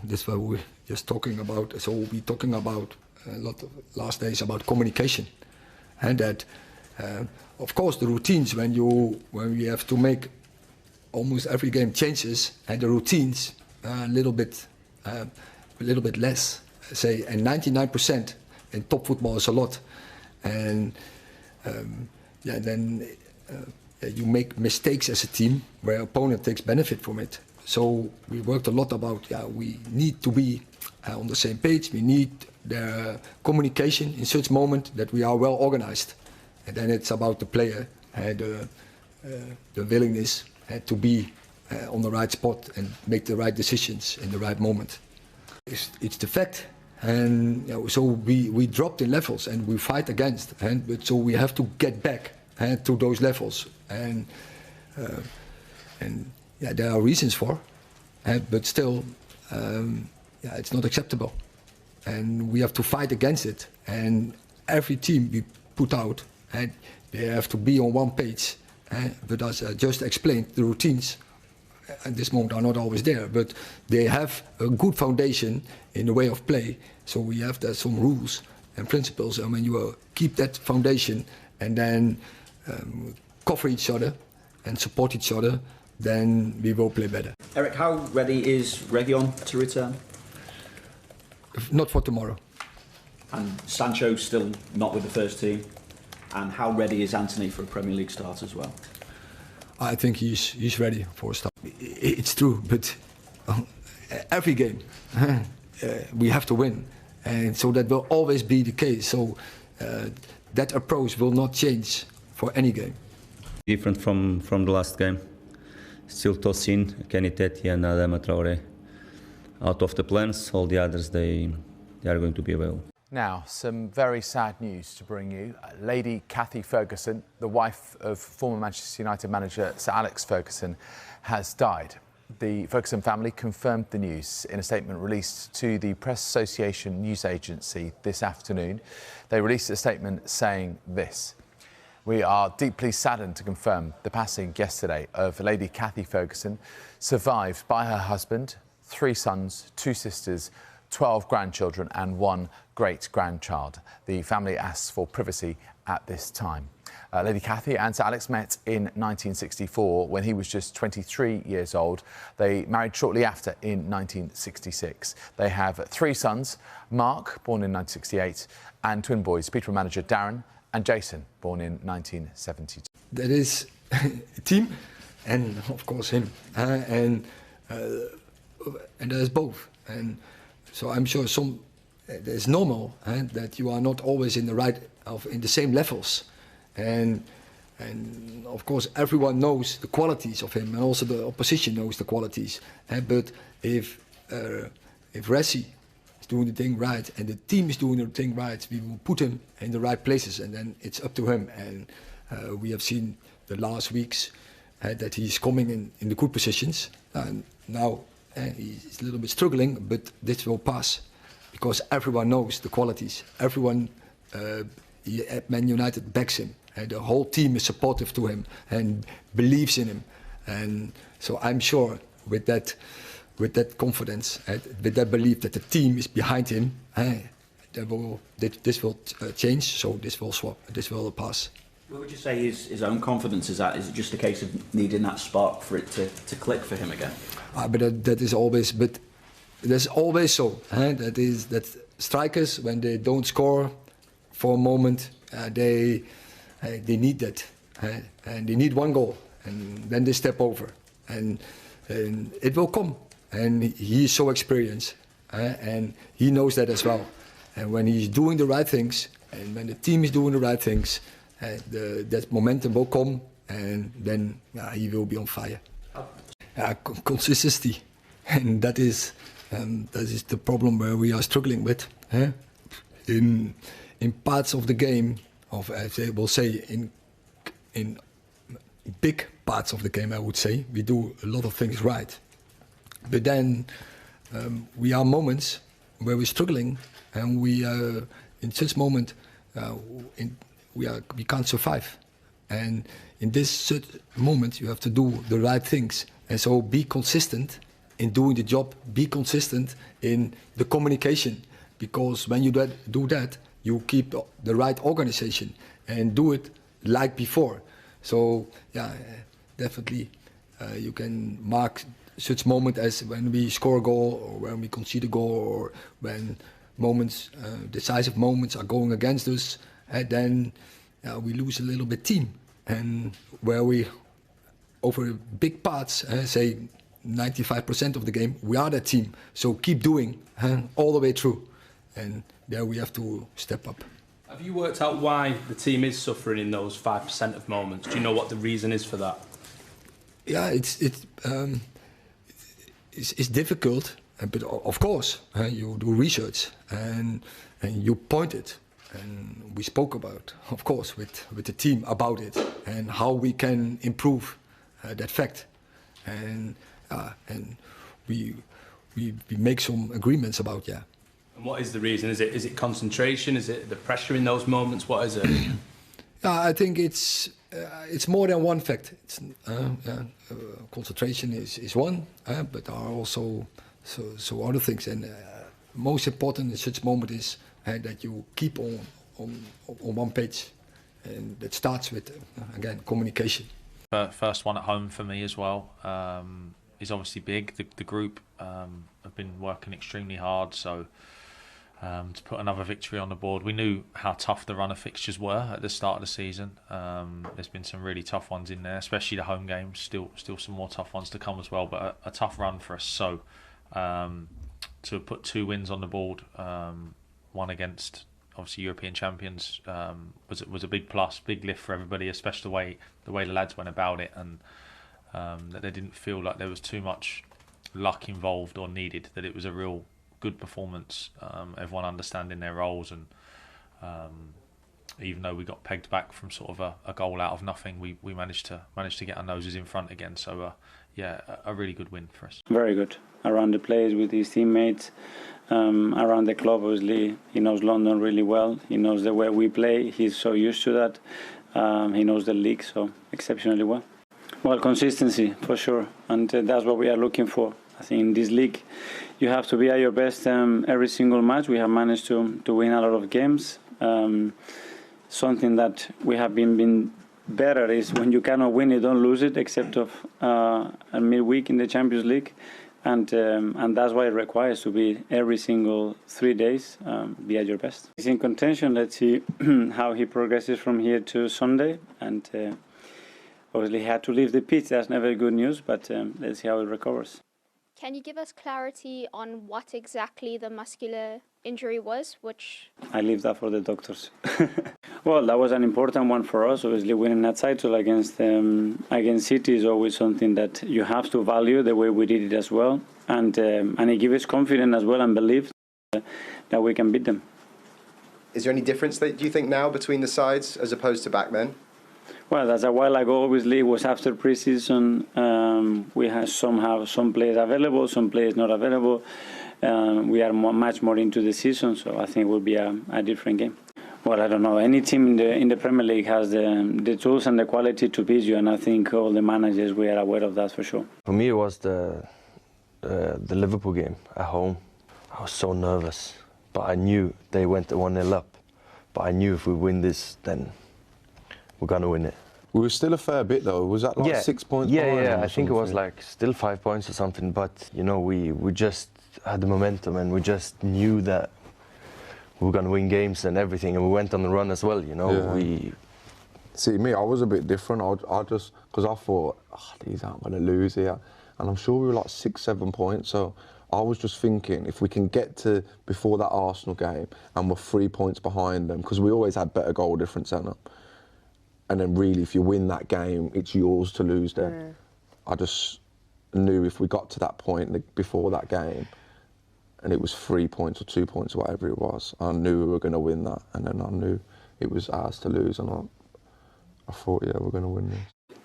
this is what we're just talking about. So we're talking about a lot of last days about communication, and that, of course, the routines when we have to make almost every game changes, and the routines a little bit less. Say, and 99% in top football is a lot, and then you make mistakes as a team where opponent takes benefit from it. So we worked a lot about we need to be on the same page. We need the communication in such moment that we are well organized, and then it's about the player, the willingness to be on the right spot and make the right decisions in the right moment. It's the fact, and so we dropped in levels and we fight against, but so we have to get back to those levels, and there are reasons for, but still, it's not acceptable, and we have to fight against it. And every team we put out, they have to be on one page. But as I just explained, the routines at this moment are not always there, but they have a good foundation in the way of play. So we have some rules and principles, and when you keep that foundation and then cover each other and support each other, then we will play better. Eric, how ready is Reguilón to return? Not for tomorrow. And Sancho still not with the first team? And how ready is Antony for a Premier League start as well? I think he's ready for a start. It's true, but every game we have to win, and so that will always be the case. So that approach will not change for any game. Different from the last game. Still Tosin, Kenny Teti and Adama Traore out of the plans. All the others, they are going to be available. Now, some very sad news to bring you. Lady Cathy Ferguson, the wife of former Manchester United manager Sir Alex Ferguson, has died. The Ferguson family confirmed the news in a statement released to the Press Association news agency this afternoon. They released a statement saying this: "We are deeply saddened to confirm the passing yesterday of Lady Cathy Ferguson, survived by her husband, 3 sons, 2 sisters, 12 grandchildren and 1 great-grandchild. The family asks for privacy at this time." Lady Cathy and Sir Alex met in 1964 when he was just 23 years old. They married shortly after in 1966. They have 3 sons, Mark, born in 1968, and twin boys, Peterborough manager Darren and Jason, born in 1972. That is a team, and of course him, and there's both. And so I'm sure it's normal that you are not always in the same levels, and of course everyone knows the qualities of him, and also the opposition knows the qualities. But if Ressi is doing the thing right and the team is doing the thing right, we will put him in the right places, and then it's up to him. And we have seen the last weeks that he's coming in the good positions, and now he's a little bit struggling, but this will pass because everyone knows the qualities. Everyone at Man United backs him, and the whole team is supportive to him and believes in him. And so I'm sure with that confidence, with that belief that the team is behind him, this will change. So this will swap. This will pass. What would you say his own confidence is at? Is it just a case of needing that spark for it to click for him again? But that is always. But that's always so. That strikers, when they don't score for a moment, they need that, and they need one goal, and then they step over, and it will come. And he is so experienced, and he knows that as well. And when he's doing the right things, and when the team is doing the right things, that momentum will come, and then he will be on fire. Consistency, and that is the problem where we are struggling with. In parts of the game, we'll say in big parts of the game, I would say we do a lot of things right, but then we are moments where we're struggling, and we in such moment we can't survive. And in this moment, you have to do the right things, and so be consistent in doing the job, be consistent in the communication, because when you do that, you keep the right organization and do it like before. So yeah, definitely you can mark such moment as when we score a goal or when we concede a goal or when moments, decisive moments are going against us, and then we lose a little bit team, and where we over big parts, say 95% of the game, we are that team. So keep doing all the way through, and there we have to step up. Have you worked out why the team is suffering in those 5% of moments? Do you know what the reason is for that? Yeah, it's difficult, but of course you do research and you point it, and we spoke about, of course, with the team about it and how we can improve that fact, and we make some agreements about. And what is the reason? Is it concentration? Is it the pressure in those moments? What is it? I think it's more than one fact. It's, concentration is one, but there are also so other things. And most important in such moment is that you keep on one page, and that starts with again communication. First one at home for me as well is obviously big. The group have been working extremely hard, so to put another victory on the board. We knew how tough the run of fixtures were at the start of the season. There's been some really tough ones in there, especially the home games. Still some more tough ones to come as well, but a tough run for us. So to put 2 wins on the board, one against obviously European champions, was a big plus, big lift for everybody, especially the way the lads went about it, and that they didn't feel like there was too much luck involved or needed, that it was a real good performance, everyone understanding their roles, and even though we got pegged back from sort of a goal out of nothing, we managed to get our noses in front again. So a really good win for us. Very good around the place with his teammates, around the club. Obviously, he knows London really well. He knows the way we play. He's so used to that. He knows the league so exceptionally well. Well, consistency for sure, and that's what we are looking for. I think in this league, you have to be at your best every single match. We have managed to win a lot of games. Something that we have been better is when you cannot win it, don't lose it, except of a midweek in the Champions League, and that's why it requires to be every single 3 days, be at your best. He's in contention. Let's see how he progresses from here to Sunday, and obviously he had to leave the pitch. That's never good news, but let's see how it recovers. Can you give us clarity on what exactly the muscular injury was? I leave that for the doctors. Well, that was an important one for us. Obviously, winning that title against City is always something that you have to value the way we did it as well, and it gives us confidence as well and belief that we can beat them. Is there any difference, do you think, now between the sides as opposed to back then? Well, that's a while ago. Obviously, it was after pre-season. We have some players available, some players not available. We are much more into the season, so I think it will be a different game. Well, I don't know. Any team in the Premier League has the tools and the quality to beat you, and I think all the managers, we are aware of that for sure. For me, it was the Liverpool game at home. I was so nervous, but I knew they went 1-0 up. But I knew if we win this, then we're going to win it. We were still a fair bit though. Was that like 6 points behind? Yeah. I think it was like still 5 points or something. But you know, we just had the momentum, and we just knew that we were going to win games and everything. And we went on the run as well. You know, See me, I was a bit different. I just because I thought these aren't going to lose here, and I'm sure we were like 6-7 points. So I was just thinking if we can get to before that Arsenal game and we're 3 points behind them, because we always had better goal difference than them. And then really, if you win that game, it's yours to lose then. I just knew if we got to that point before that game, and it was 3 points or 2 points or whatever it was, I knew we were going to win that. And then I knew it was ours to lose. And I thought, we're going to win this.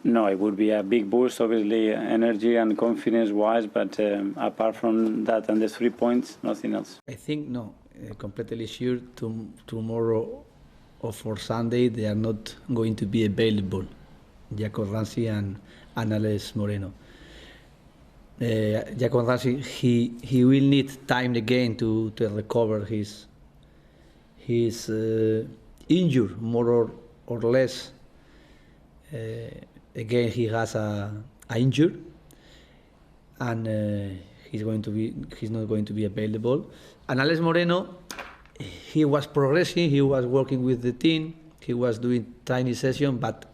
No, it would be a big boost, obviously, energy and confidence-wise. But apart from that and the 3 points, nothing else. I think, no, completely sure tomorrow or for Sunday, they are not going to be available, Jacob Ramsey and Alex Moreno. Jacob Ramsey, he will need time again to recover his injury, more or less. Again, he has a injury, and he's not going to be available. And Alex Moreno, he was progressing. He was working with the team. He was doing training session, but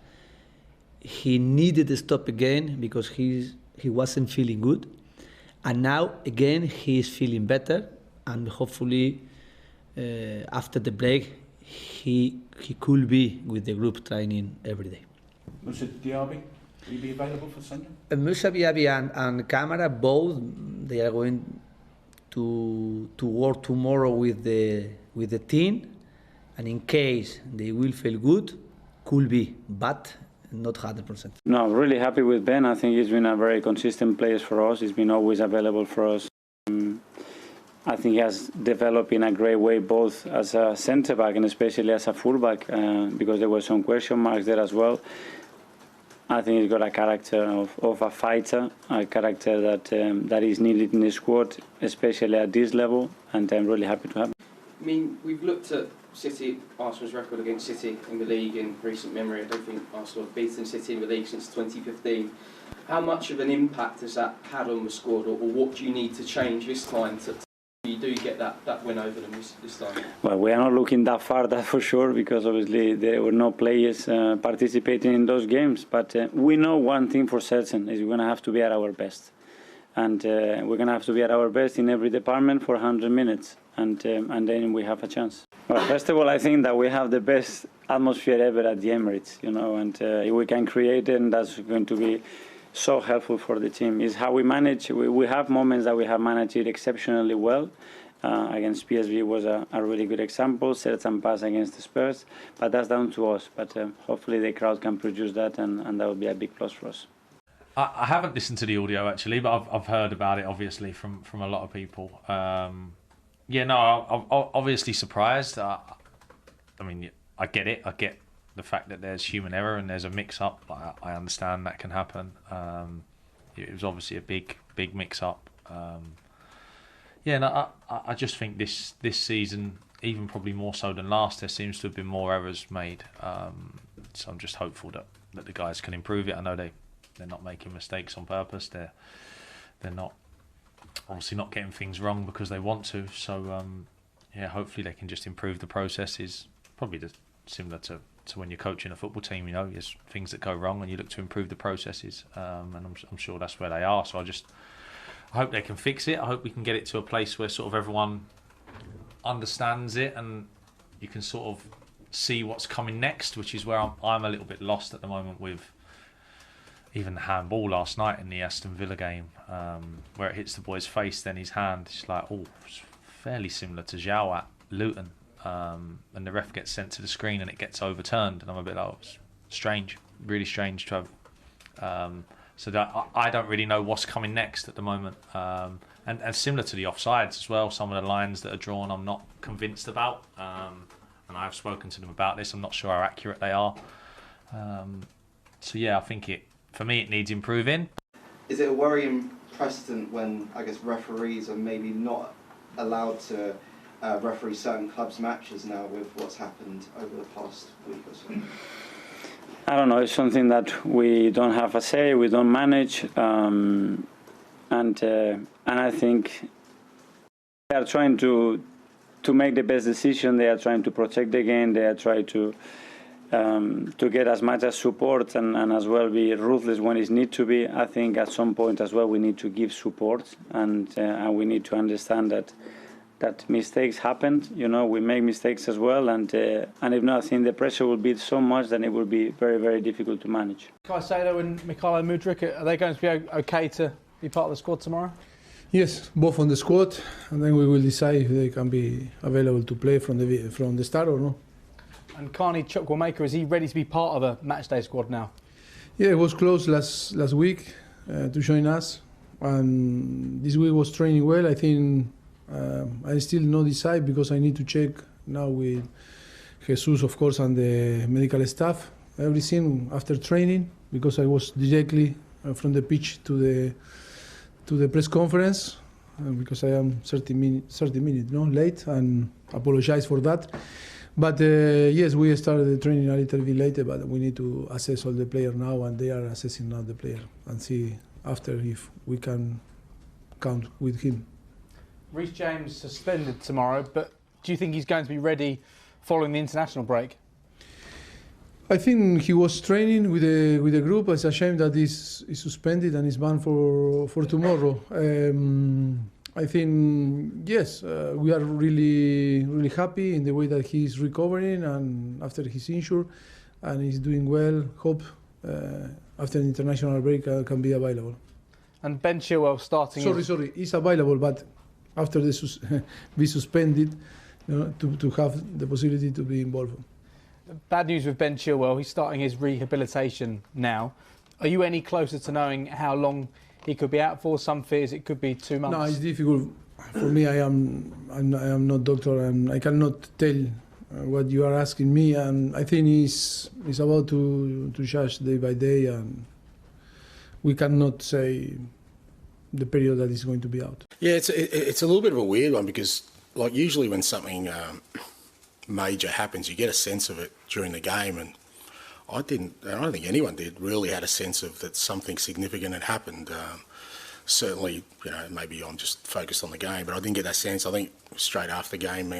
he needed to stop again because he wasn't feeling good. And now again he is feeling better, and hopefully after the break he could be with the group training every day. Moussa Diaby, will he be available for Sunday? Moussa Diaby and Camara, both they are going to work tomorrow with the team, and in case they will feel good, could be, but not 100%. No, I'm really happy with Ben. I think he's been a very consistent player for us. He's been always available for us. I think he has developed in a great way, both as a centre back and especially as a fullback, because there were some question marks there as well. I think he's got a character of a fighter, a character that is needed in the squad, especially at this level, and I'm really happy to have him. I mean, we've looked at Arsenal's record against City in the league in recent memory. I don't think Arsenal have beaten City in the league since 2015. How much of an impact has that had on the squad, or what do you need to change this time to you do get that win over them this time? Well, we are not looking that far, that's for sure, because obviously there were no players participating in those games. But we know one thing for certain, is we're going to have to be at our best. And we're going to have to be at our best in every department for 100 minutes. And then we have a chance. Well, first of all, I think that we have the best atmosphere ever at the Emirates, you know, and if we can create it, and that's going to be so helpful for the team. Is how we manage. We have moments that we have managed it exceptionally well. Against PSV was a really good example. Certain pass against the Spurs, but that's down to us. But hopefully the crowd can produce that, and that would be a big plus for us. I haven't listened to the audio actually, but I've heard about it obviously from a lot of people. I'm obviously surprised. I mean, I get it. I get the fact that there's human error and there's a mix-up. I understand that can happen. It was obviously a big mix-up. I just think this season, even probably more so than last, there seems to have been more errors made. So I'm just hopeful that the guys can improve it. I know they're not making mistakes on purpose. They're not obviously not getting things wrong because they want to. So hopefully they can just improve the processes. Probably similar to when you're coaching a football team, you know, there's things that go wrong and you look to improve the processes. And I'm sure that's where they are. So I hope they can fix it. I hope we can get it to a place where sort of everyone understands it and you can sort of see what's coming next, which is where I'm a little bit lost at the moment with even the handball last night in the Aston Villa game, where it hits the boy's face, then his hand. It's like, it's fairly similar to João at Luton. And the ref gets sent to the screen and it gets overturned. And I'm a bit like, it's strange, really strange to have. So that I don't really know what's coming next at the moment. And similar to the offsides as well, some of the lines that are drawn I'm not convinced about. And I've spoken to them about this. I'm not sure how accurate they are. I think for me it needs improving. Is it a worrying precedent when, I guess, referees are maybe not allowed to referee certain clubs' matches now with what's happened over the past week or so? I don't know. It's something that we don't have a say. We don't manage, and I think they are trying to make the best decision. They are trying to protect the game. They are trying to get as much as support and as well be ruthless when it needs to be. I think at some point as well we need to give support and we need to understand that mistakes happen. You know, we make mistakes as well, and if not, I think the pressure will be so much that it will be very, very difficult to manage. Caicedo and Mykhailo Mudryk, are they going to be okay to be part of the squad tomorrow? Yes, both on the squad, and then we will decide if they can be available to play from the start or no. And Carney Chukwuemeka, is he ready to be part of a matchday squad now? Yeah, it was close last week to join us, and this week was training well. I think I still not decide because I need to check now with Jesus, of course, and the medical staff, everything after training, because I was directly from the pitch to to the press conference because I am 30 minutes late, and apologize for that. But yes, we started the training a little bit later, but we need to assess all the players now, and they are assessing now the player and see after if we can count with him. Reece James suspended tomorrow, but do you think he's going to be ready following the international break? I think he was training with the group. It's a shame that he's suspended and is banned for tomorrow. I think yes, we are really happy in the way that he's recovering and after his injury, and he's doing well. Hope after the international break can be available. And Ben Chilwell starting. Sorry, he's available, but after be suspended, to have the possibility to be involved. Bad news with Ben Chilwell. He's starting his rehabilitation now. Are you any closer to knowing how long he could be out for? Some fears it could be 2 months. No, it's difficult for me. I am not doctor, and I cannot tell what you are asking me. And I think it's about to judge day by day, and we cannot say the period that is going to be out. Yeah, it's a little bit of a weird one because, like, usually when something major happens, you get a sense of it during the game, and I don't think anyone really had a sense of that something significant had happened. Certainly, maybe I'm just focused on the game, but I didn't get that sense. I think straight after the game,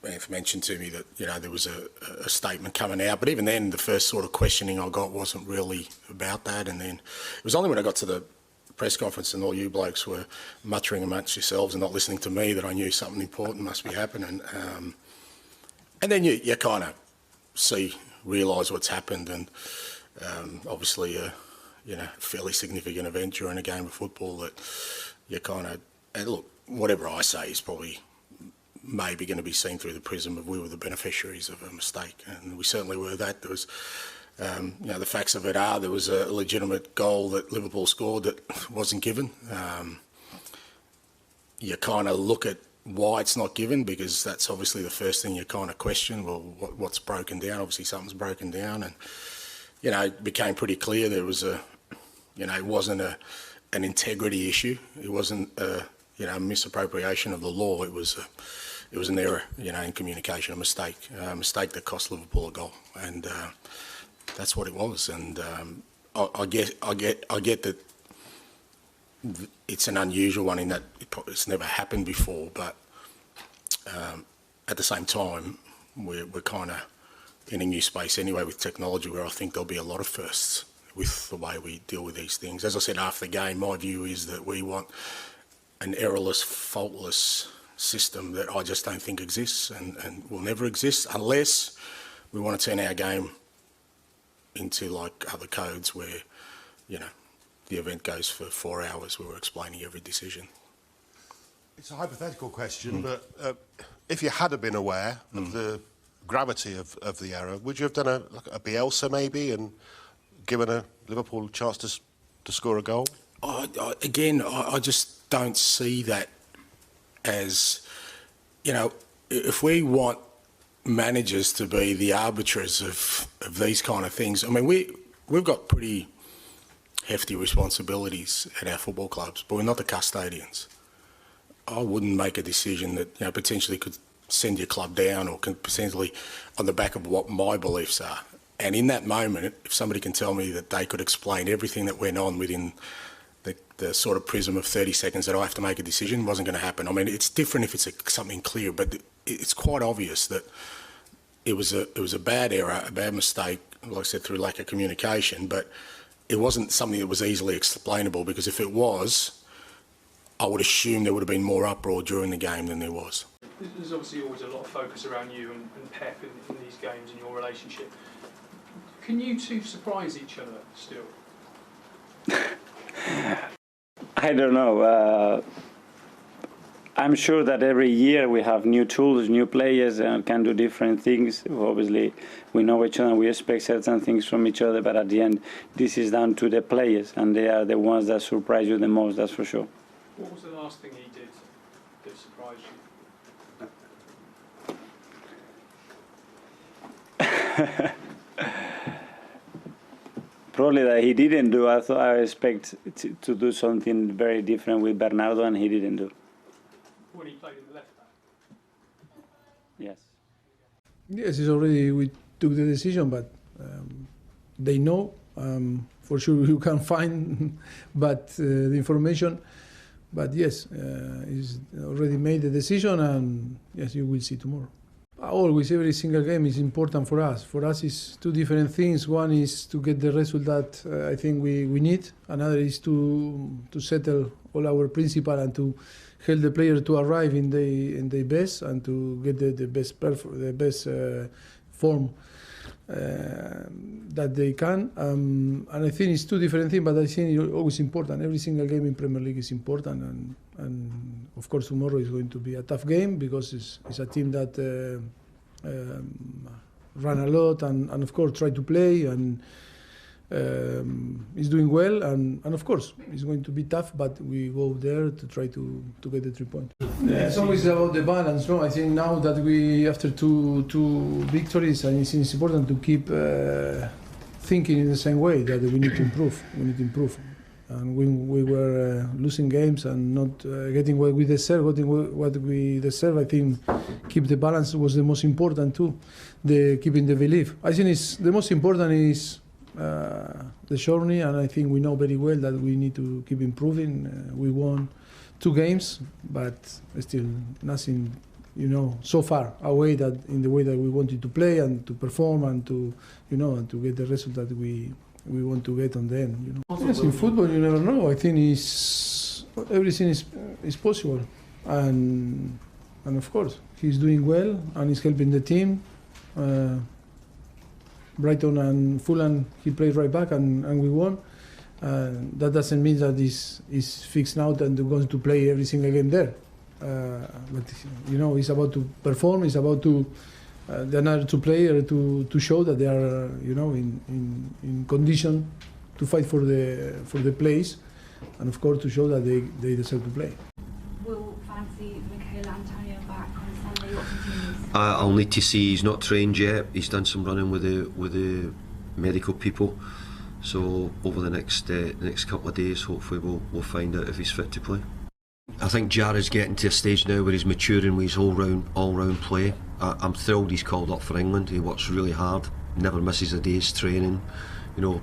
Anth mentioned to me that there was a statement coming out, but even then, the first sort of questioning I got wasn't really about that. And then it was only when I got to the press conference and all you blokes were muttering amongst yourselves and not listening to me that I knew something important must be happening. And then you kind of realise what's happened, and obviously fairly significant event during a game of football that you kind of, and look, whatever I say is probably maybe going to be seen through the prism of we were the beneficiaries of a mistake, and we certainly were that. There was, the facts of it are there was a legitimate goal that Liverpool scored that wasn't given. You kind of look at why it's not given, because that's obviously the first thing you kind of question. Well, what's broken down? Obviously something's broken down, and it became pretty clear there was it wasn't an integrity issue. It wasn't a misappropriation of the law. It was an error, in communication, a mistake that cost Liverpool a goal, and that's what it was. And I get that it's an unusual one in that it's never happened before, but at the same time, we're kind of in a new space anyway with technology, where I think there'll be a lot of firsts with the way we deal with these things. As I said after the game, my view is that we want an errorless, faultless system that I just don't think exists and will never exist unless we want to turn our game into like other codes where, the event goes for 4 hours where we're explaining every decision. It's a hypothetical question, but if you had been aware of the gravity of the error, would you have done a Bielsa maybe and given a Liverpool chance to score a goal? I just don't see that as, if we want managers to be the arbiters of these kind of things, I mean, we've got pretty hefty responsibilities at our football clubs, but we're not the custodians. I wouldn't make a decision that potentially could send your club down, or can potentially on the back of what my beliefs are. And in that moment, if somebody can tell me that they could explain everything that went on within the sort of prism of 30 seconds that I have to make a decision, it wasn't going to happen. I mean, it's different if it's something clear, but it's quite obvious that it was a bad error, a bad mistake, like I said, through lack of communication, but it wasn't something that was easily explainable, because if it was, I would assume there would have been more uproar during the game than there was. There's obviously always a lot of focus around you and Pep in these games and your relationship. Can you two surprise each other still? I don't know. I'm sure that every year we have new tools, new players, and can do different things. Obviously, we know each other and we expect certain things from each other, but at the end, this is down to the players, and they are the ones that surprise you the most, that's for sure. What was the last thing he did that surprised you? Probably that he didn't do. I thought I expect to do something very different with Bernardo, and he didn't do. When he played in the left back. Yes. Yes, it's already we took the decision, but they know for sure you can find, but the information. But yes, he's already made the decision, and yes, you will see tomorrow. Always, every single game is important for us. For us, it's two different things. One is to get the result that I think we need. Another is to settle all our principle and to help the player to arrive in the best and to get the best form that they can. And I think it's two different things, but I think it's always important. Every single game in Premier League is important, and of course tomorrow is going to be a tough game because it's a team that run a lot and of course try to play and is doing well, and of course it's going to be tough, but we go there to try to get the 3 points. It's always about the balance, no? I think now that we after two victories, and it's important to keep thinking in the same way that we need to improve. We need to improve. And we were losing games and not getting what we deserve, I think keep the balance was the most important too. Keeping the belief. I think the most important is the journey, and I think we know very well that we need to keep improving. We won 2 games, but still nothing, so far away that in the way that we wanted to play and to perform and to, and to get the result that we want to get on the end. Yes, in football you never know. I think everything is possible, and of course he's doing well and he's helping the team. Brighton and Fulham, he played right back and we won. That doesn't mean that is fixed now and they're going to play every single game there. But it's about to perform. It's about to the another 2 players to show that they are in condition to fight for the place, and of course to show that they deserve to play. Will fancy Michail Antonio back on Sunday? What continues? I'll need to see. He's not trained yet. He's done some running with the medical people. So over the next couple of days, hopefully we'll find out if he's fit to play. I think Jared's getting to a stage now where he's maturing with his all round play. I'm thrilled he's called up for England. He works really hard, never misses a day's training.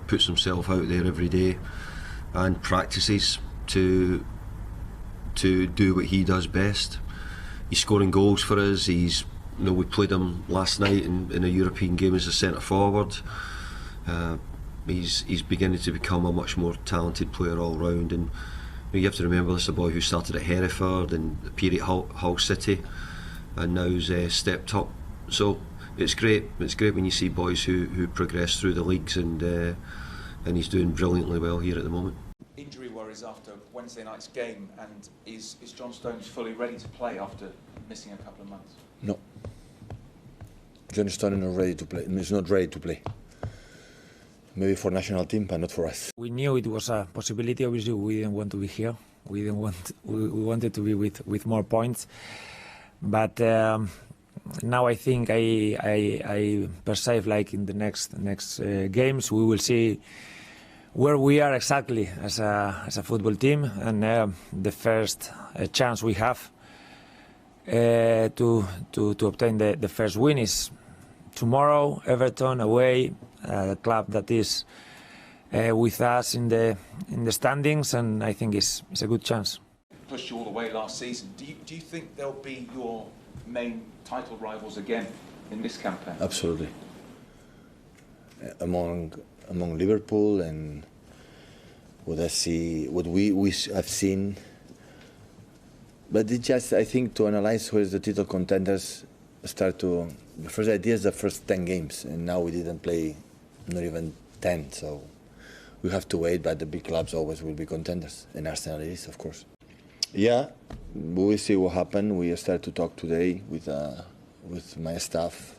Puts himself out there every day and practices to do what he does best. He's scoring goals for us. We played him last night in a European game as a centre forward. He's beginning to become a much more talented player all round, and you have to remember this is a boy who started at Hereford and appeared at Hull City and now's stepped up. So it's great when you see boys who progress through the leagues, and he's doing brilliantly well here at the moment. Injury worries after Wednesday night's game, and is John Stones fully ready to play after missing a couple of months? No. John Stones is not ready to play. He's not ready to play. Maybe for national team, but not for us. We knew it was a possibility. Obviously, we didn't want to be here. We wanted to be with more points. But now I think I perceive like in the next games we will see where we are exactly as a football team, and the first chance we have to obtain the first win is tomorrow. Everton away. The club that is with us in the standings, and I think it's a good chance. Pushed you all the way last season. Do you think they'll be your main title rivals again in this campaign? Absolutely. Among Liverpool and what we have seen, but it's just I think to analyze who is the title contenders. The first idea is the first 10 games, and now we didn't play. Not even 10, so we have to wait, but the big clubs always will be contenders, and Arsenal is, of course. Yeah, we will see what happens. We start to talk today with my staff.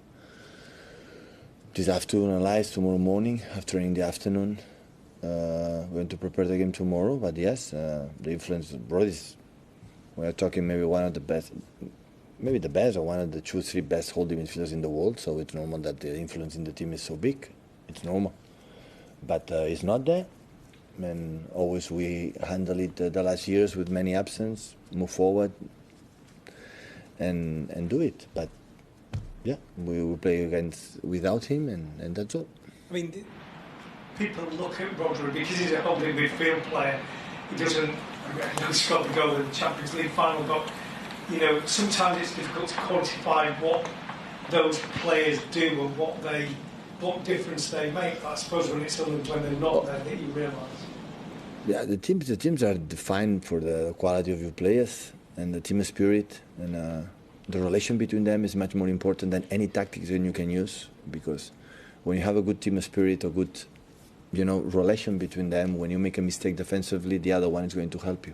This afternoon, analyze tomorrow morning, after in the afternoon. We're going to prepare the game tomorrow, but yes, the influence of Brody's, we are talking maybe one of the best, maybe the best, or one of the 2-3 best holding midfielders in the world, so it's normal that the influence in the team is so big. It's normal. but it's not there. And always we handle it the last years with many absence, move forward and do it. But yeah, we will play without him, and that's all. I mean, people look at Rodri because he's a holding midfield player. He doesn't. I know he's got the goal in the Champions League final, but you know, sometimes it's difficult to quantify what those players do and what difference they make. I suppose when they're not there, that you realise. Yeah, the teams are defined for the quality of your players and the team spirit, and the relation between them is much more important than any tactics that you can use, because when you have a good team spirit, a good relation between them, when you make a mistake defensively, the other one is going to help you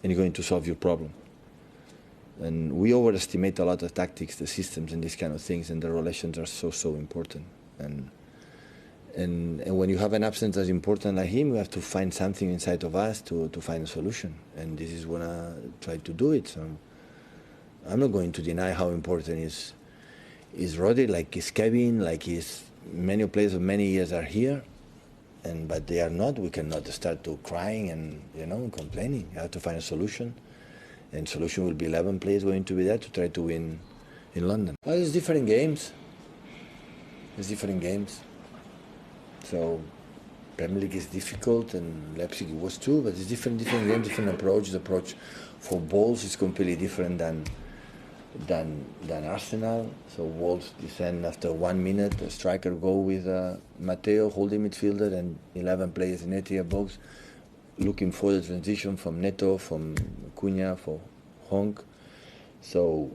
and you're going to solve your problem. And we overestimate a lot of tactics, the systems and these kind of things, and the relations are so important. And when you have an absence as important like him, we have to find something inside of us to find a solution. And this is when I try to do it. So I'm not going to deny how important is Rodri, like is Kevin, like is many players of many years are here. But they are not. We cannot start to crying and complaining. You have to find a solution. And solution will be 11 players going to be there to try to win in London. Well, it's different games. It's different games. So Premier League is difficult, and Leipzig was too, but it's different games, different approach. The approach for Wolves is completely different than Arsenal. So Wolves descend after 1 minute, a striker go with Matteo, holding midfielder, and 11 players in 80 box, looking for the transition from Neto, from Cunha, for Honk. So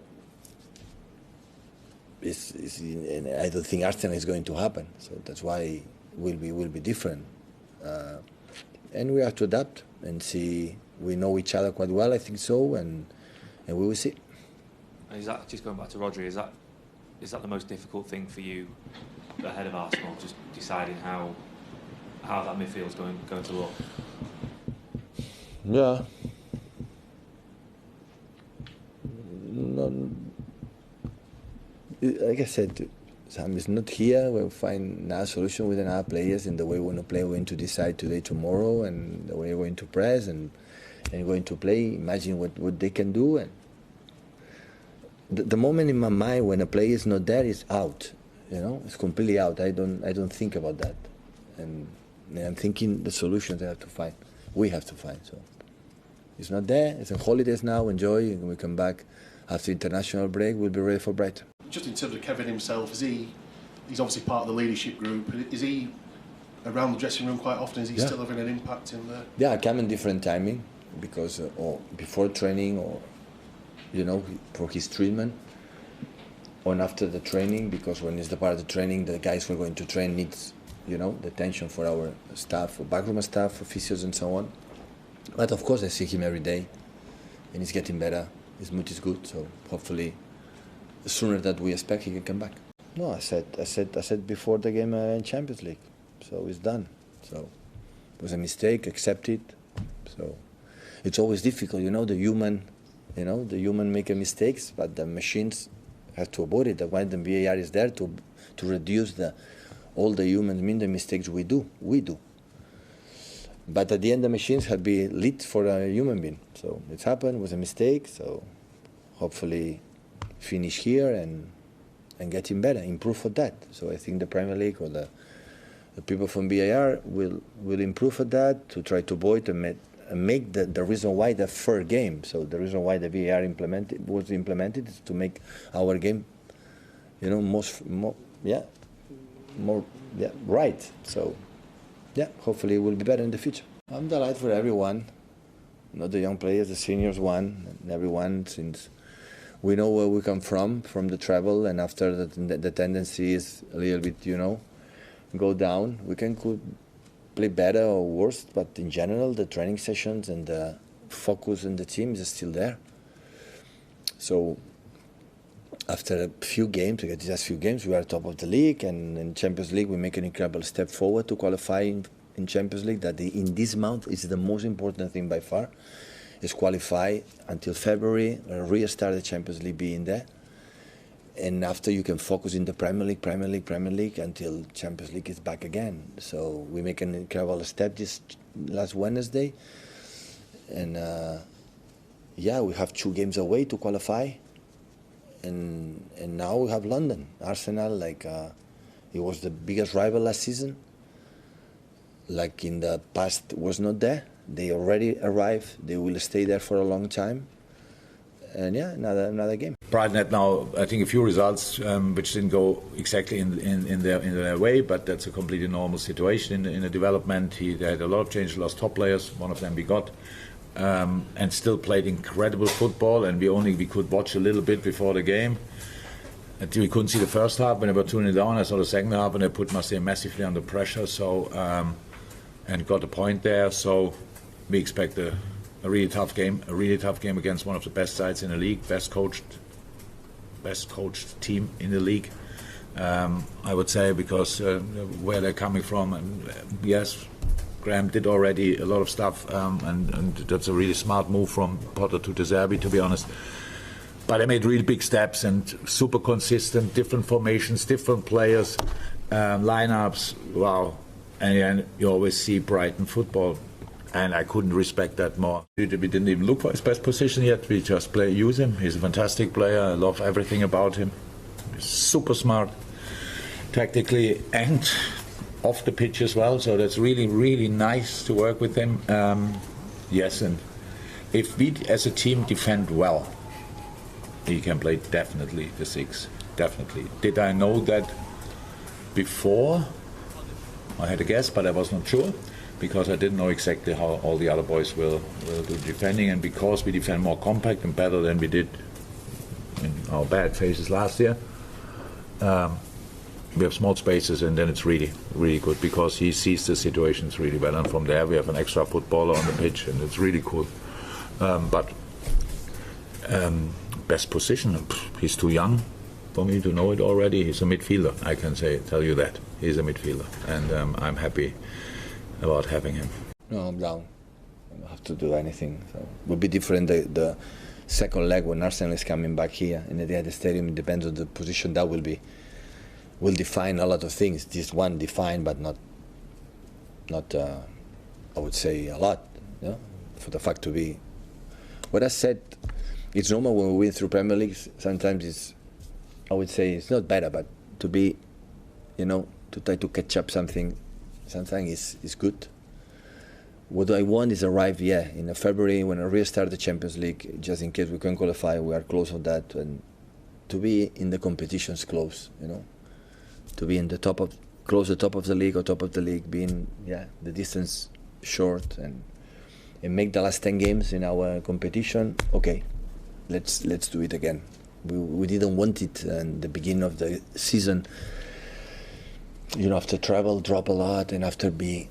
and I don't think Arsenal is going to happen. So that's why will be different. And we have to adapt and see. We know each other quite well, I think so, and we will see. And is that, just going back to Rodri, is that the most difficult thing for you ahead of Arsenal, just deciding how that midfield's going to look? Yeah. No, like I said, Sam is not here. We'll find another solution with another players in the way we want to play. We're going to decide today, tomorrow, and the way we're going to press and going to play. Imagine what they can do. And the moment in my mind when a player is not there is out. It's completely out. I don't think about that, and I'm thinking the solutions I have to find. We have to find. So it's not there. It's on holidays now. Enjoy, and we come back after international break. We'll be ready for Brighton. Just in terms of Kevin himself, he's obviously part of the leadership group. Is he around the dressing room quite often? Is he still having an impact in there? Yeah, I come in different timing because or before training or for his treatment, or after the training, because when it's the part of the training, the guys who are going to train needs the attention for our staff, for backroom staff, for physios and so on. But of course I see him every day and he's getting better. His mood is good, so hopefully sooner than we expect he can come back. No, I said before the game in Champions League, so it's done. So it was a mistake, accept it. So it's always difficult, the human make mistakes, but the machines have to avoid it. That's why the VAR is there to reduce all the humans mean the mistakes we do. But at the end, the machines have been lit for a human being. So it's happened, it was a mistake. So hopefully finish here and getting better, improve for that. So I think the Premier League or the people from VAR will improve for that to try to avoid and make the reason why the fair game. So the reason why the VAR was implemented is to make our game, more right. So hopefully it will be better in the future. I'm delighted for everyone, not the young players, the seniors and everyone, since we know where we come from the travel, and after the tendency is a little bit, go down. We could play better or worse, but in general, the training sessions and the focus on the team is still there. So after a few games, just few games, we are top of the league, and in Champions League we make an incredible step forward to qualify in Champions League. That in this month is the most important thing by far, is qualify until February, restart the Champions League being there. and after you can focus in the Premier League until Champions League is back again. So we make an incredible step this last Wednesday, and we have 2 games away to qualify, and now we have London. Arsenal, it was the biggest rival last season. Like in the past, was not there. They already arrived. They will stay there for a long time. And another game. Brighton had now, I think, a few results which didn't go exactly in their way, but that's a completely normal situation in the development. They had a lot of changes, lost top players. One of them we got, and still played incredible football. And we could watch a little bit before the game. We couldn't see the first half when they were 2-0 down. I saw the second half and they put Marseille massively under pressure. So and got a point there. So we expect a really tough game against one of the best sides in the league, best coached team in the league. I would say, because where they're coming from, and yes, Graham did already a lot of stuff, and that's a really smart move from Potter to De Zerbi, to be honest. But they made really big steps and super consistent, different formations, different players, lineups. Wow. And you always see Brighton football, and I couldn't respect that more. We didn't even look for his best position yet. We just use him. He's a fantastic player. I love everything about him. He's super smart, tactically and off the pitch as well. So that's really, really nice to work with him. Yes, and if we as a team defend well, he can play definitely the 6. Definitely. Did I know that before? I had a guess, but I was not sure, because I didn't know exactly how all the other boys will do defending, and because we defend more compact and better than we did in our bad phases last year, we have small spaces, and then it's really, really good, because he sees the situations really well, and from there we have an extra footballer on the pitch, and it's really cool. Best position, he's too young for me to know it already. He's a midfielder, I can tell you that. He's a midfielder, and I'm happy about having him. No, I'm down. I don't have to do anything. So it will be different the second leg when Arsenal is coming back here in the Etihad Stadium. It depends on the position that will define a lot of things. This one defined, but not I would say a lot. Yeah? For the fact to be what I said, it's normal when we win through Premier League. Sometimes I would say it's not better, but to be, to try to catch up something is good. What I want is arrive, in February when I restart the Champions League, just in case we can qualify, we are close of that, and to be in the competitions close, to be in the top of the league or top of the league, being the distance short, and make the last 10 games in our competition. Okay, let's do it again. We didn't want it in the beginning of the season. After travel, drop a lot, and after be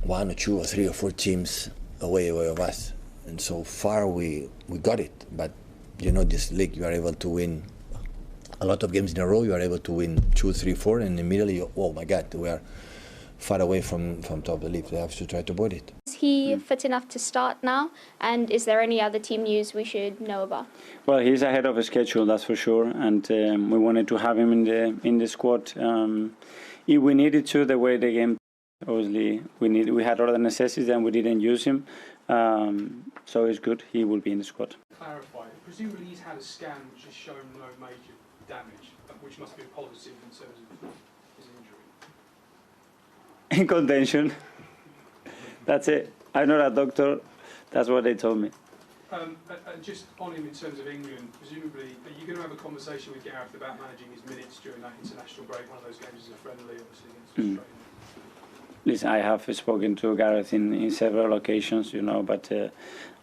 1 or 2 or 3 or 4 teams away of us. And so far we got it. But this league, you are able to win a lot of games in a row. You are able to win 2, 3, 4, and immediately, oh my God, we are far away from top of the league. They have to try to avoid it. Is he fit enough to start now? And is there any other team news we should know about? Well, he's ahead of schedule, that's for sure, and we wanted to have him in the squad. If we needed to, the way the game, obviously, we had other necessities and we didn't use him. So it's good. He will be in the squad. Clarify. Presumably, he's had a scan which has shown no major damage, which must be a positive in terms of his injury. In contention. That's it. I'm not a doctor. That's what they told me. And just on him in terms of England, presumably, are you going to have a conversation with Gareth about managing his minutes during that international break? One of those games is a friendly, obviously, against Australia. Listen, I have spoken to Gareth in several occasions, but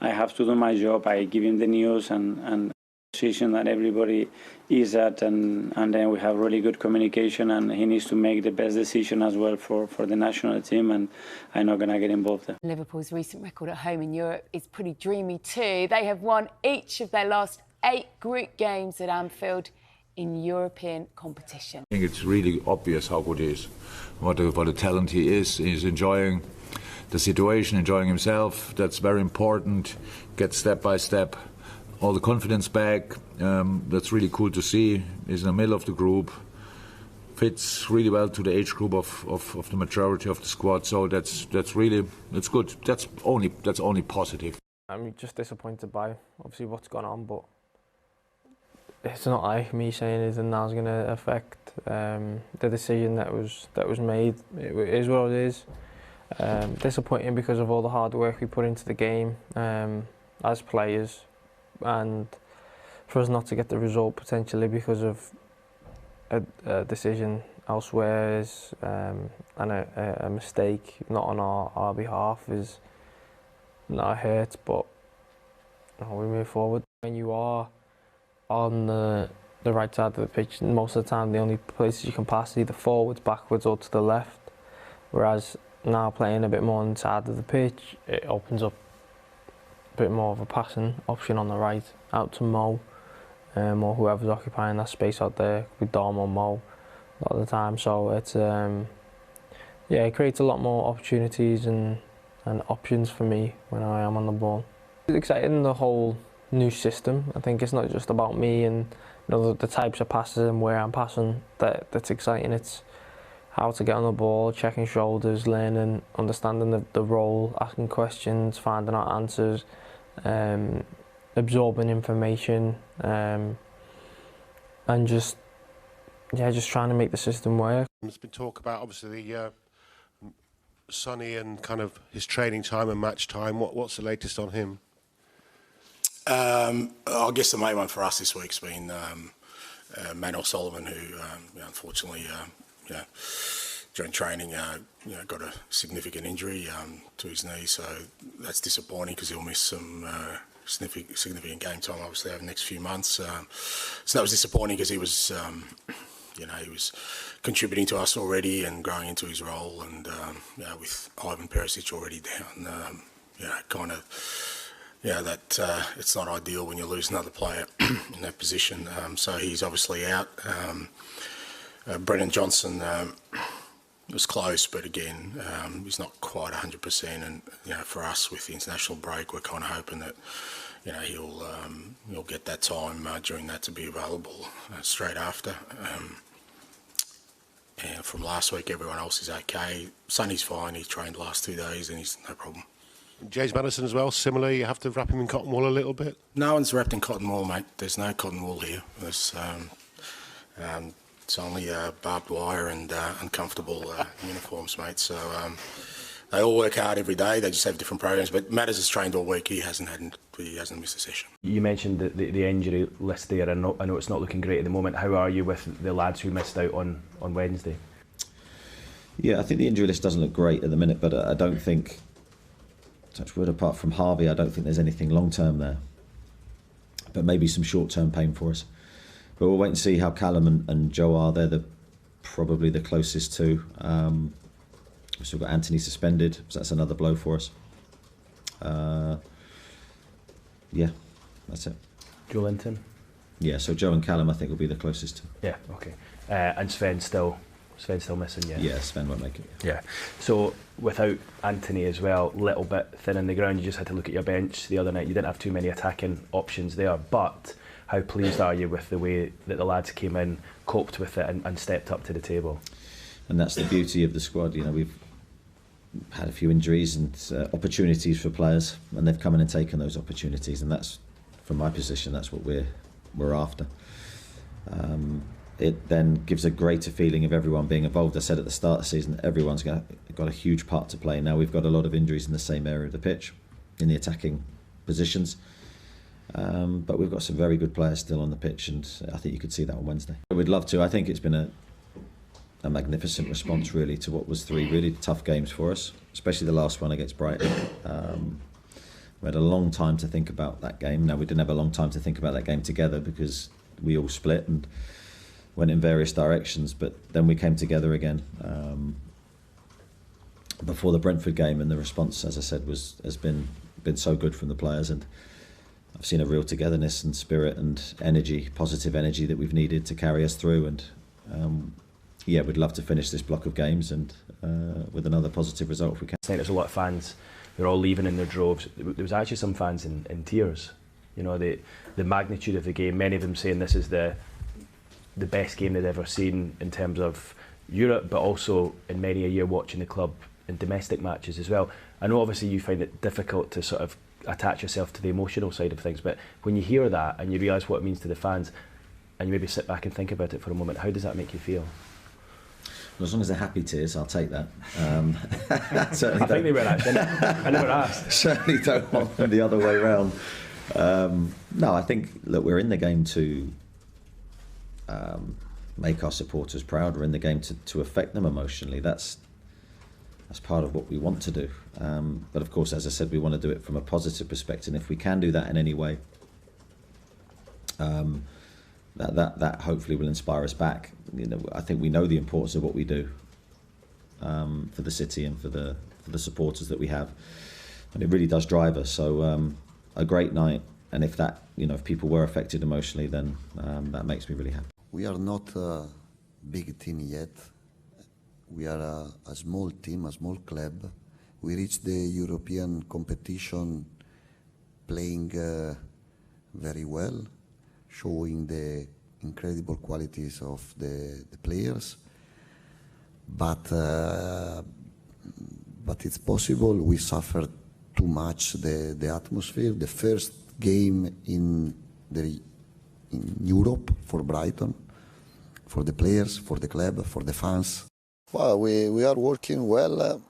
I have to do my job. I give him the news and position that everybody is at, and then we have really good communication, and he needs to make the best decision as well for the national team, and I'm not going to get involved there. Liverpool's recent record at home in Europe is pretty dreamy too. They have won each of their last 8 group games at Anfield in European competition. I think it's really obvious how good he is, what a talent he is. He's enjoying the situation, enjoying himself. That's very important. Get step by step all the confidence back. That's really cool to see. He's in the middle of the group. Fits really well to the age group of the majority of the squad. So that's good. That's only positive. I'm just disappointed by obviously what's gone on, but it's not like me saying anything now's going to affect the decision that was made. It is what it is. Disappointing because of all the hard work we put into the game as players, and for us not to get the result potentially because of a decision elsewhere is and a mistake not on our behalf is not a hurt, but we move forward. When you are on the right side of the pitch, most of the time the only places you can pass are either forwards, backwards or to the left, whereas now playing a bit more on the side of the pitch, it opens up a bit more of a passing option on the right, out to Mo, or whoever's occupying that space out there, with Dom or Mo a lot of the time. So it's it creates a lot more opportunities and options for me when I am on the ball. It's exciting, the whole new system. I think it's not just about me and the types of passes and where I'm passing that's exciting. It's how to get on the ball, checking shoulders, learning, understanding the role, asking questions, finding out answers, absorbing information, and just trying to make the system work. There's been talk about obviously Sonny and kind of his training time and match time. What's the latest on him? I guess the main one for us this week's been Manuel Sullivan, who unfortunately during training got a significant injury to his knee, so that's disappointing because he'll miss some significant game time obviously over the next few months. So that was disappointing because he was he was contributing to us already and growing into his role, and with Ivan Perisic already down, that it's not ideal when you lose another player in that position. So he's obviously out. Brennan Johnson was close, but again, he's not quite 100%. And for us with the international break, we're kind of hoping that he'll get that time during that to be available straight after. And from last week, everyone else is okay. Sonny's fine. He trained the last 2 days, and he's no problem. James Maddison as well, similar, you have to wrap him in cotton wool a little bit? No one's wrapped in cotton wool, mate. There's no cotton wool here. There's, it's only barbed wire and uncomfortable uniforms, mate. So they all work hard every day. They just have different programs. But Matters has trained all week. He hasn't missed a session. You mentioned the injury list there. I know it's not looking great at the moment. How are you with the lads who missed out on Wednesday? Yeah, I think the injury list doesn't look great at the minute, but I don't think, touch wood, apart from Harvey, I don't think there's anything long-term there. But maybe some short-term pain for us. But we'll wait and see how Callum and Joe are. They're probably the closest to. We've still got Anthony suspended, so that's another blow for us. Yeah, that's it. Joe Linton? Yeah, so Joe and Callum I think will be the closest to. Yeah, okay. And Sven's still missing, yeah? Yeah, Sven won't make it. Yeah. So without Anthony as well, little bit thin in the ground, you just had to look at your bench the other night. You didn't have too many attacking options there, but how pleased are you with the way that the lads came in, coped with it and stepped up to the table? And that's the beauty of the squad. We've had a few injuries and opportunities for players, and they've come in and taken those opportunities, and that's, from my position, that's what we're after. It then gives a greater feeling of everyone being involved. I said at the start of the season, everyone's got a huge part to play. Now we've got a lot of injuries in the same area of the pitch, in the attacking positions. But we've got some very good players still on the pitch, and I think you could see that on Wednesday. We'd love to. I think it's been a magnificent response really to what was 3 really tough games for us, especially the last one against Brighton. We had a long time to think about that game. Now we didn't have a long time to think about that game together because we all split and went in various directions, but then we came together again before the Brentford game, and the response, as I said, has been so good from the players, and I've seen a real togetherness and spirit and energy, positive energy that we've needed to carry us through, and we'd love to finish this block of games and with another positive result if we can. There's a lot of fans who are all leaving in their droves. There was actually some fans in tears You know, the magnitude of the game. Many of them saying this is the best game they've ever seen in terms of Europe, but also in many a year watching the club in domestic matches as well. I know obviously you find it difficult to sort of attach yourself to the emotional side of things, but when you hear that and you realise what it means to the fans, and you maybe sit back and think about it for a moment, how does that make you feel? Well, as long as they're happy tears, I'll take that. I think they were actually. I never asked. Certainly don't want them the other way round. No, I think, look, we're in the game to make our supporters proud. We're in the game to affect them emotionally. That's part of what we want to do. But of course, as I said, we want to do it from a positive perspective. And if we can do that in any way, that hopefully will inspire us back. You know, I think we know the importance of what we do for the city and for the supporters that we have, and it really does drive us. So a great night, and if that, you know, if people were affected emotionally, then that makes me really happy. We are not a big team yet. We are a small team, a small club. We reached the European competition playing very well, showing the incredible qualities of the players. But it's possible we suffered too much the atmosphere. The first game in Europe for Brighton, for the players, for the club, for the fans. Well, we are working well.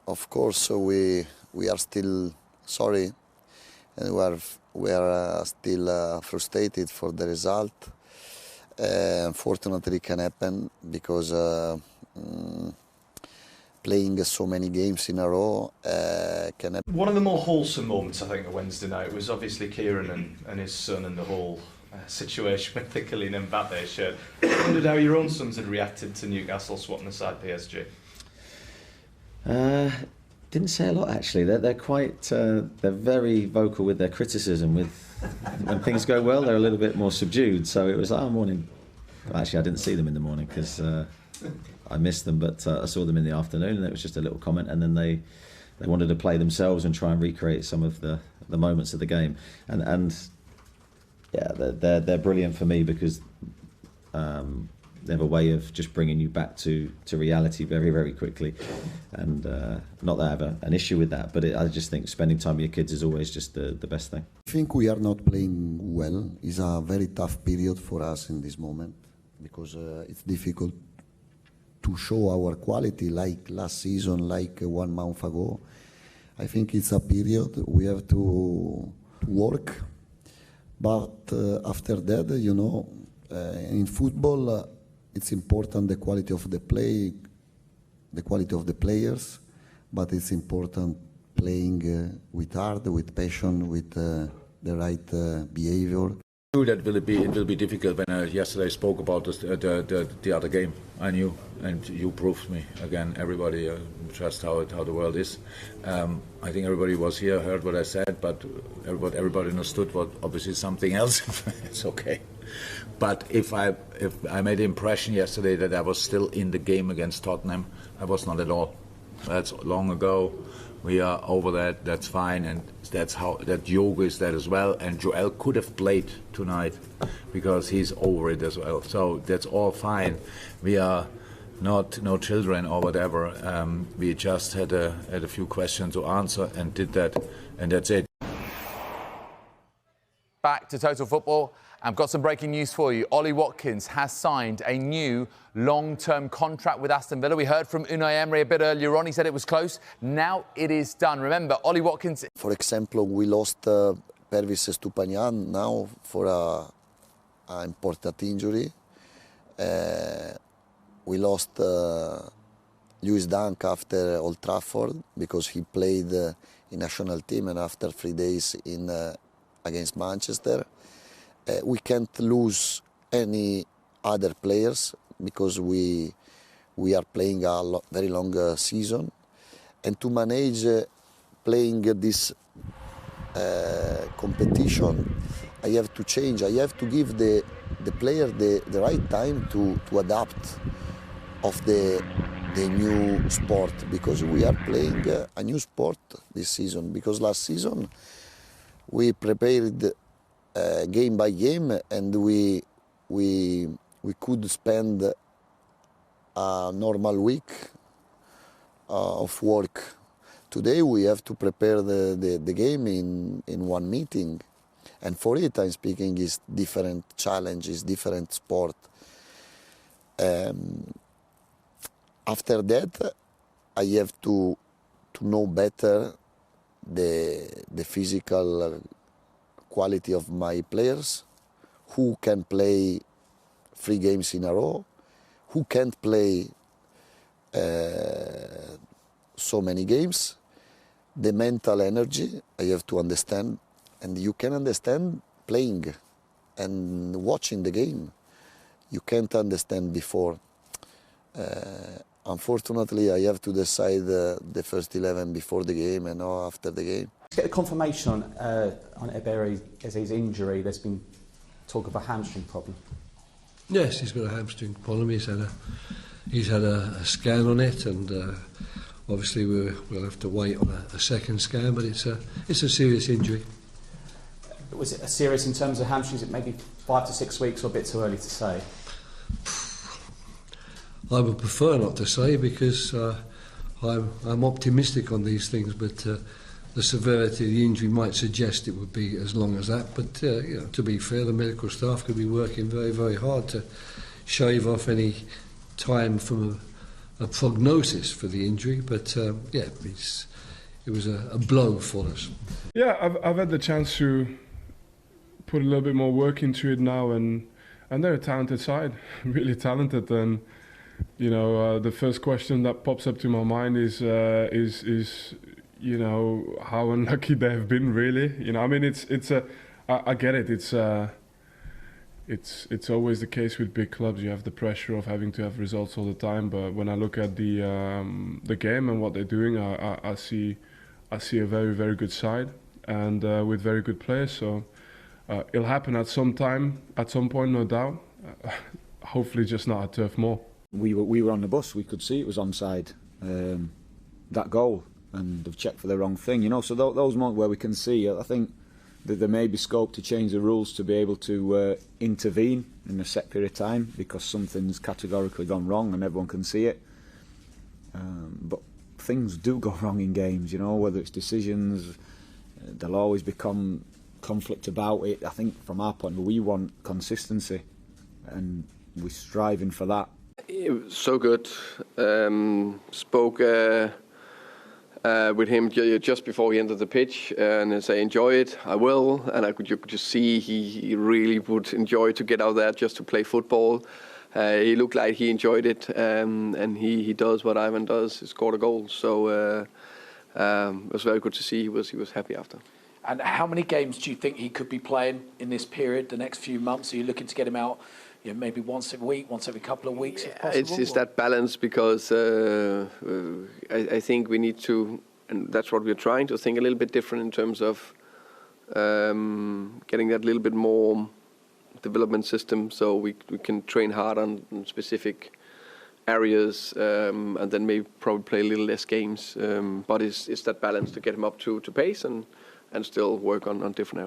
Of course, we are still sorry, and we are still frustrated for the result. Unfortunately, it can happen because playing so many games in a row can happen. One of the more wholesome moments, I think, of Wednesday night was obviously Kieran and his son and the whole situation with the Kylian Mbappe shirt. I wondered how your own sons had reacted to Newcastle swapping aside PSG. Didn't say a lot, actually. They're quite they're very vocal with their criticism. When things go well, they're a little bit more subdued. So it was like, oh, morning. Well, actually, I didn't see them in the morning because I missed them, but I saw them in the afternoon, and it was just a little comment. And then they wanted to play themselves and try and recreate some of the moments of the game. And yeah, they're brilliant for me because they have a way of just bringing you back to reality very, very quickly. And not that I have an issue with that, but I just think spending time with your kids is always just the best thing. I think we are not playing well. It's a very tough period for us in this moment because it's difficult to show our quality like last season, like 1 month ago. I think it's a period we have to work. But after that, you know, in football, it's important the quality of the play, the quality of the players, but it's important playing with heart, with passion, with the right behavior. I knew that it will be difficult when I yesterday spoke about the other game. I knew, and you proved me again. Everybody just how the world is. I think everybody was here, heard what I said, but everybody understood what obviously something else. It's okay. But if I made the impression yesterday that I was still in the game against Tottenham, I was not at all. That's long ago. We are over that. That's fine, and that's how that Diogo is that as well. And Joel could have played tonight because he's over it as well. So that's all fine. We are no children or whatever. We just had a few questions to answer and did that, and that's it. Back to Total Football. I've got some breaking news for you. Ollie Watkins has signed a new long-term contract with Aston Villa. We heard from Unai Emery a bit earlier on. He said it was close. Now it is done. Remember, Ollie Watkins... For example, we lost Pervis Estupiñán now for an important injury. We lost Lewis Dunk after Old Trafford because he played in national team and after 3 days against Manchester. We can't lose any other players because we are playing a very long season, and to manage playing this competition, I have to change. I have to give the player the right time to adapt of the new sport because we are playing a new sport this season. Because last season we prepared game by game, and we could spend a normal week of work. Today we have to prepare the game in one meeting, and for it I'm speaking is different challenges, different sport. After that, I have to know better the physical quality of my players, who can play 3 games in a row, who can't play so many games, the mental energy I have to understand, and you can understand playing and watching the game. You can't understand before. Unfortunately, I have to decide the first 11 before the game and not after the game. To get the confirmation on Eberechi's injury, there's been talk of a hamstring problem. Yes, he's got a hamstring problem. He's had a scan on it, and obviously we'll have to wait on a second scan. But it's a serious injury. Was it a serious in terms of hamstrings? It maybe 5 to 6 weeks, or a bit too early to say? I would prefer not to say, because I'm optimistic on these things, but the severity of the injury might suggest it would be as long as that. But to be fair, the medical staff could be working very, very hard to shave off any time from a prognosis for the injury. But it was a blow for us. Yeah, I've had the chance to put a little bit more work into it now, and they're a talented side, really talented. And you know, the first question that pops up to my mind is you know, how unlucky they have been, really. You know, I mean, I get it. It's always the case with big clubs. You have the pressure of having to have results all the time. But when I look at the game and what they're doing, I see a very, very good side, and with very good players. So it'll happen at some point, no doubt. Hopefully, just not at Turf Moor. We were on the bus. We could see it was onside, that goal, and they've checked for the wrong thing. You know, so those moments where we can see, I think that there may be scope to change the rules to be able to intervene in a set period of time, because something's categorically gone wrong and everyone can see it. But things do go wrong in games, you know, whether it's decisions, there'll always become conflict about it. I think from our point of view, we want consistency, and we're striving for that. It was so good. Spoke with him just before he entered the pitch, and I say, enjoy it, I will. And you could just see he really would enjoy to get out there just to play football. He looked like he enjoyed it, and he does what Ivan does, he scored a goal. So it was very good to see he was happy after. And how many games do you think he could be playing in this period, the next few months? Are you looking to get him out, you know, maybe once a week, once every couple of weeks, if possible? It's that balance, because I think we need to, and that's what we're trying to think a little bit different in terms of getting that little bit more development system, so we can train hard on specific areas, and then maybe probably play a little less games. But it's that balance to get him up to pace and still work on different areas.